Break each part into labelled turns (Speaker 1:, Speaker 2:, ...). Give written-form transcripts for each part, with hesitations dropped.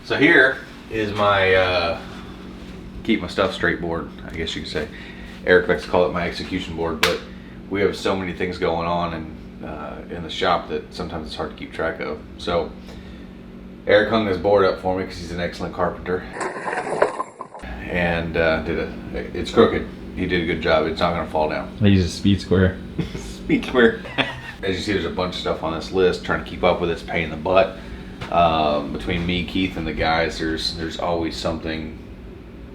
Speaker 1: So here is my keep my stuff straight board, I guess you could say. Eric likes to call it my execution board, but we have so many things going on in the shop that sometimes it's hard to keep track of. So Eric hung this board up for me because he's an excellent carpenter, and it's crooked. He did a good job. It's not going to fall down.
Speaker 2: I use a speed square.
Speaker 1: Speed square. As you see, there's a bunch of stuff on this list. Trying to keep up with it's a pain in the butt. Between me, Keith, and the guys, there's always something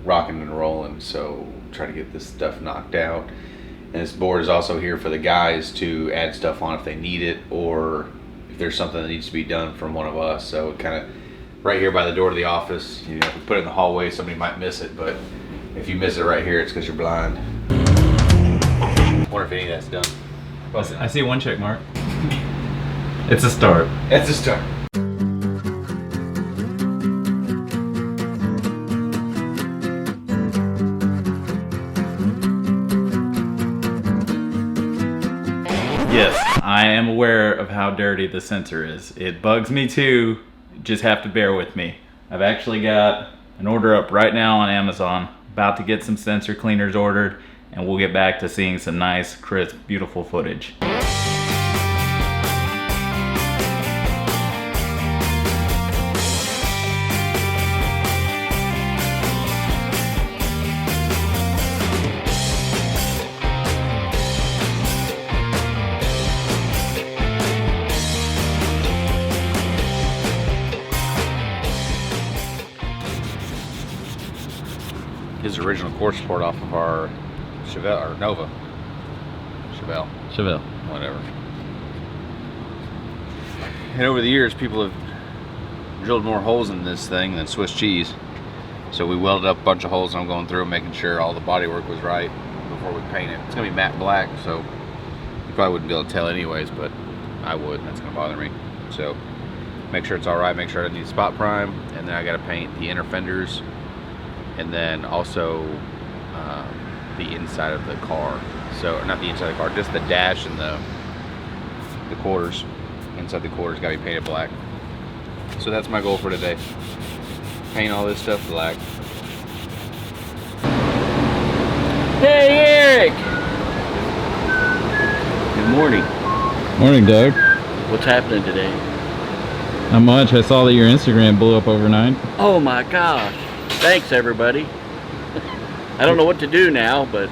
Speaker 1: rocking and rolling. So try to get this stuff knocked out. And this board is also here for the guys to add stuff on if they need it, or if there's something that needs to be done from one of us. So kind of right here by the door to the office. You know, if we put it in the hallway, somebody might miss it, but if you miss it right here, it's because you're blind. I wonder if any of that's done.
Speaker 2: I see one check mark. It's a start.
Speaker 1: It's a start.
Speaker 2: Yes, I am aware of how dirty the sensor is. It bugs me too. Just have to bear with me. I've actually got an order up right now on Amazon. About to get some sensor cleaners ordered, and we'll get back to seeing some nice, crisp, beautiful footage.
Speaker 1: His original core support off of our CHEVELLE, or Nova. CHEVELLE, whatever. And over the years, people have drilled more holes in this thing than Swiss cheese. So we welded up a bunch of holes, and I'm going through making sure all the bodywork was right before we paint it. It's gonna be matte black, so you probably wouldn't be able to tell anyways, but I would, that's gonna bother me. So make sure it's all right, make sure I don't need spot prime, and then I gotta paint the inner fenders, and then also the inside of the car. So not the inside of the car, just the dash and the quarters. Inside the quarters gotta be painted black. So that's my goal for today. Paint all this stuff black.
Speaker 3: Hey Eric! Good morning.
Speaker 2: Morning, Doug.
Speaker 3: What's happening today?
Speaker 2: Not much. I saw that your Instagram blew up overnight.
Speaker 3: Oh my gosh. Thanks everybody. I don't know what to do now, but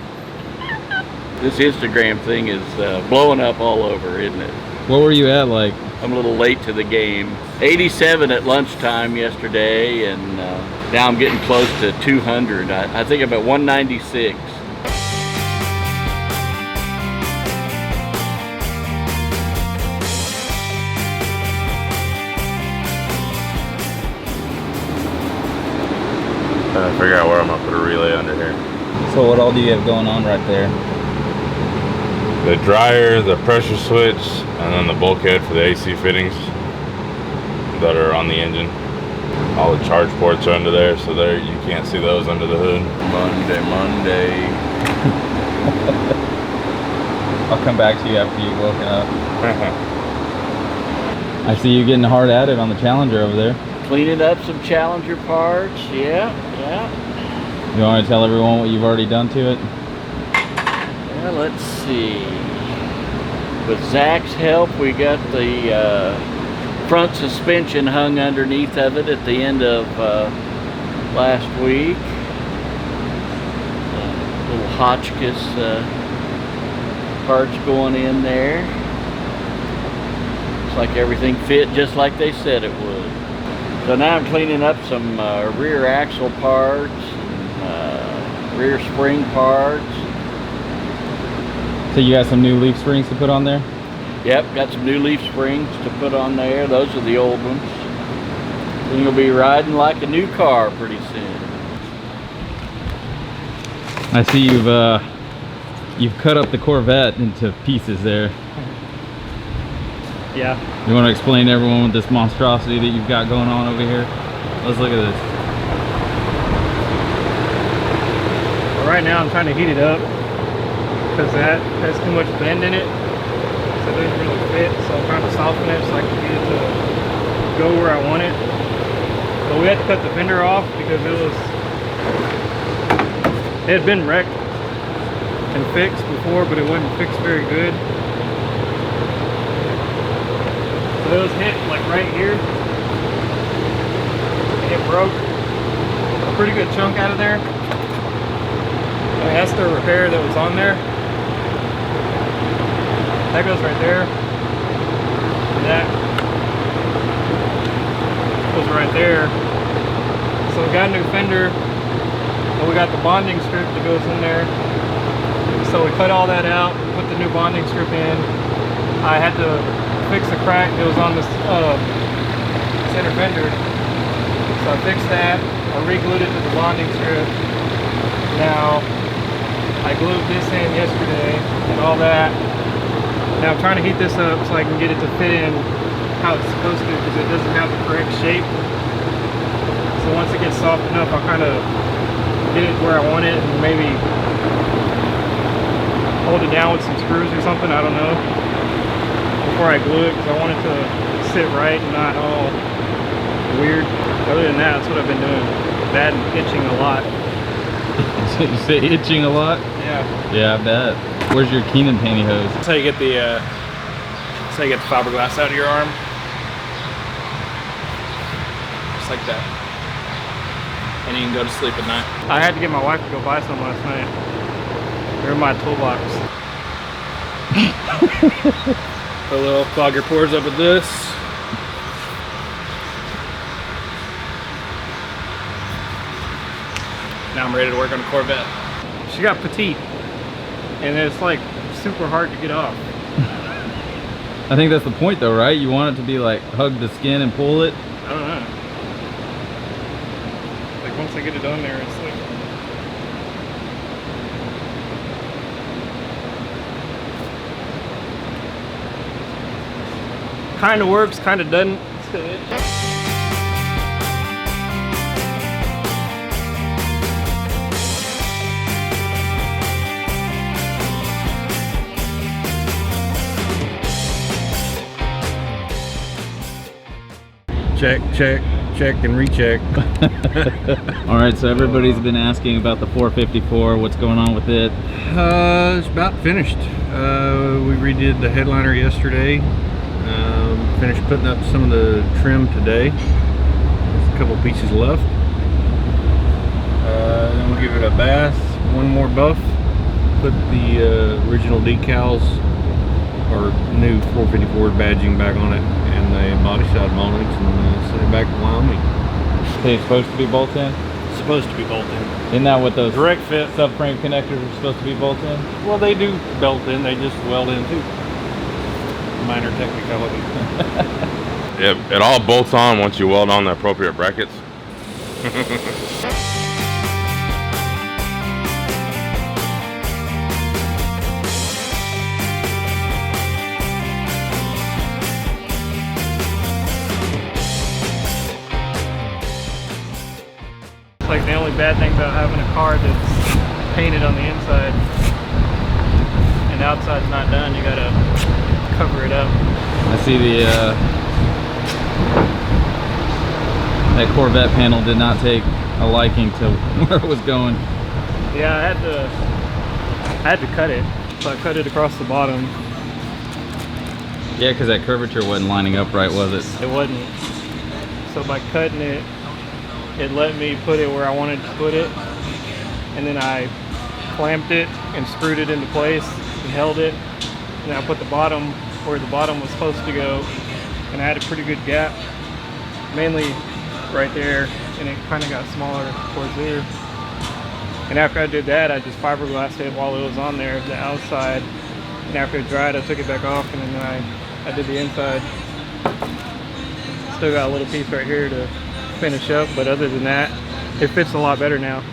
Speaker 3: this Instagram thing is blowing up all over, isn't it?
Speaker 2: What were you at like?
Speaker 3: I'm a little late to the game. 87 at lunchtime yesterday, and now I'm getting close to 200. I think I'm at 196.
Speaker 4: Trying to figure out where I'm gonna put a relay under here.
Speaker 2: So what all do you have going on right there?
Speaker 4: The dryer, the pressure switch, and then the bulkhead for the AC fittings that are on the engine. All the charge ports are under there, so there you can't see those under the hood.
Speaker 1: Monday.
Speaker 2: I'll come back to you after you've woken up. I see you getting hard at it on the Challenger over there.
Speaker 3: Cleaning up some Challenger parts, yeah.
Speaker 2: You want to tell everyone what you've already done to it?
Speaker 3: Yeah, let's see. With Zach's help, we got the front suspension hung underneath of it at the end of last week. Little Hotchkiss parts going in there. Looks like everything fit just like they said it would. So now I'm cleaning up some rear axle parts, and, rear spring parts.
Speaker 2: So you got some new leaf springs to put on there?
Speaker 3: Yep, got some new leaf springs to put on there. Those are the old ones. Then you'll be riding like a new car pretty soon.
Speaker 2: I see you've cut up the Corvette into pieces there.
Speaker 5: Yeah.
Speaker 2: You want to explain to everyone what this monstrosity that you've got going on over here? Let's look at this.
Speaker 5: Well, right now I'm trying to heat it up because that has too much bend in it, so it doesn't really fit. So I'm trying to soften it so I can get it to go where I want it. But we had to cut the fender off because it had been wrecked and fixed before, but it wasn't fixed very good. So it was hit like right here, and it broke a pretty good chunk out of there. I mean, that's the repair that was on there. That goes right there. And that goes right there. So we got a new fender, and we got the bonding strip that goes in there. So we cut all that out, put the new bonding strip in. I had to fix the crack that was on this center fender. So I fixed that. I re-glued it to the bonding strip. Now I glued this in yesterday and all that. Now I'm trying to heat this up so I can get it to fit in how it's supposed to, because it doesn't have the correct shape. So once it gets soft enough, I'll kind of get it where I want it and maybe hold it down with some screws or something, I don't know, before I glue it, because I want it to sit right and not all weird. Other than that, that's what I've been doing. Bad and itching a lot.
Speaker 2: You say itching a lot?
Speaker 5: Yeah.
Speaker 2: Yeah, I bet. Where's your Keenan pantyhose?
Speaker 5: That's how you get the fiberglass out of your arm. Just like that. And you can go to sleep at night. I had to get my wife to go buy some last night. They're in my toolbox. Put a little clog your pores up with this. Now I'm ready to work on a Corvette. She got petite, and it's like super hard to get off.
Speaker 2: I think that's the point though, right? You want it to be like hug the skin and pull it.
Speaker 5: I don't know. Like once I get it on there, it's like kind of works, kind of doesn't. Still itch.
Speaker 6: Check, check, check, and recheck.
Speaker 2: All right, so everybody's been asking about the 454. What's going on with it?
Speaker 6: It's about finished. We redid the headliner yesterday. Finished putting up some of the trim today. There's a couple pieces left. Then we'll give it a bath, one more buff. Put the original decals or new 454 badging back on it, and the body side mountings, and send it back to Wyoming.
Speaker 2: They're supposed to be bolt-in?
Speaker 6: Supposed to be bolt-in.
Speaker 2: Isn't that what those
Speaker 6: Direct fit.
Speaker 2: subframe connectors are supposed to be bolt-in?
Speaker 6: Well, they do bolt-in, they just weld in too. Minor technicality.
Speaker 4: Yeah, it all bolts on once you weld on the appropriate brackets.
Speaker 5: Like the only bad thing about having a car that's painted on the inside and the outside's not done, you gotta cover it up.
Speaker 2: I see the that Corvette panel did not take a liking to where it was going.
Speaker 5: Yeah, I had to cut it, so I cut it across the bottom.
Speaker 2: Yeah, because that curvature wasn't lining up right, was it?
Speaker 5: It wasn't. So by cutting it, it let me put it where I wanted to put it, and then I clamped it and screwed it into place and held it. And I put the bottom where the bottom was supposed to go, and I had a pretty good gap, mainly right there, and it kind of got smaller towards there. And after I did that, I just fiberglassed it while it was on there, the outside, and after it dried, I took it back off, and then I did the inside. Still got a little piece right here to finish up, but other than that, it fits a lot better now.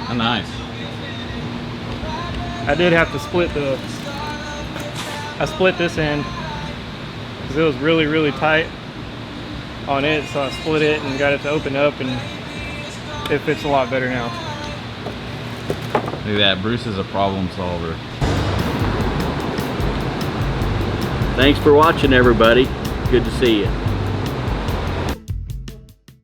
Speaker 2: Oh, nice.
Speaker 5: I did have to split I split this end because it was really, really tight on it, so I split it and got it to open up, and it fits a lot better now.
Speaker 2: Look at that, Bruce is a problem solver.
Speaker 3: Thanks for watching, everybody. Good to see you.